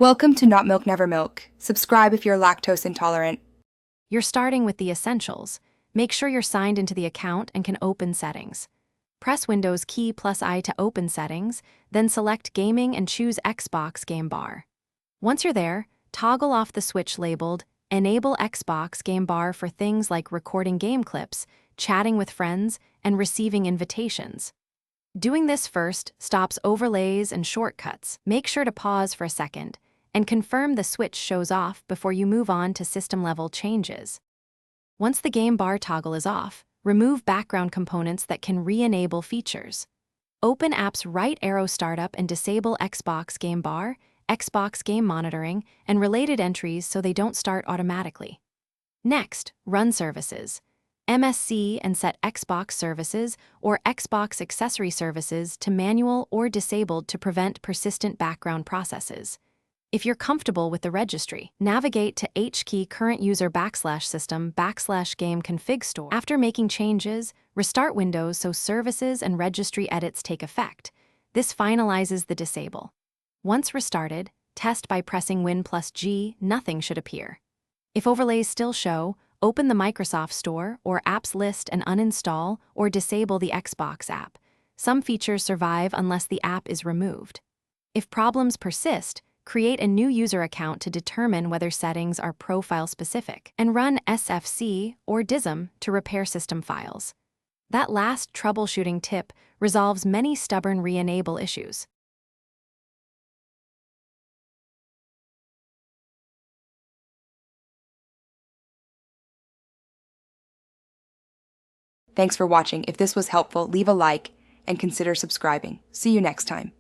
Welcome to Not Milk Never Milk. Subscribe if you're lactose intolerant. You're starting with the essentials. Make sure you're signed into the account and can open settings. Press Windows key +I to open settings, then select Gaming and choose Xbox Game Bar. Once you're there, toggle off the switch labeled Enable Xbox Game Bar for things like recording game clips, chatting with friends, and receiving invitations. Doing this first stops overlays and shortcuts. Make sure to pause for a second and confirm the switch shows off before you move on to system-level changes. Once the game bar toggle is off, remove background components that can re-enable features. Open App's right arrow startup and disable Xbox Game Bar, Xbox Game Monitoring, and related entries so they don't start automatically. Next, run services. MSC and set Xbox Services or Xbox Accessory Services to manual or disabled to prevent persistent background processes. If you're comfortable with the registry, navigate to HKey current user /system /game config store. After making changes, restart Windows so services and registry edits take effect. This finalizes the disable. Once restarted, test by pressing Win+G, nothing should appear. If overlays still show, open the Microsoft Store or Apps list and uninstall or disable the Xbox app. Some features survive unless the app is removed. If problems persist, create a new user account to determine whether settings are profile-specific, and run SFC or Byzym to repair system files. That last troubleshooting tip resolves many stubborn re-enable issues. Thanks for watching. If this was helpful, leave a like and consider subscribing. See you next time.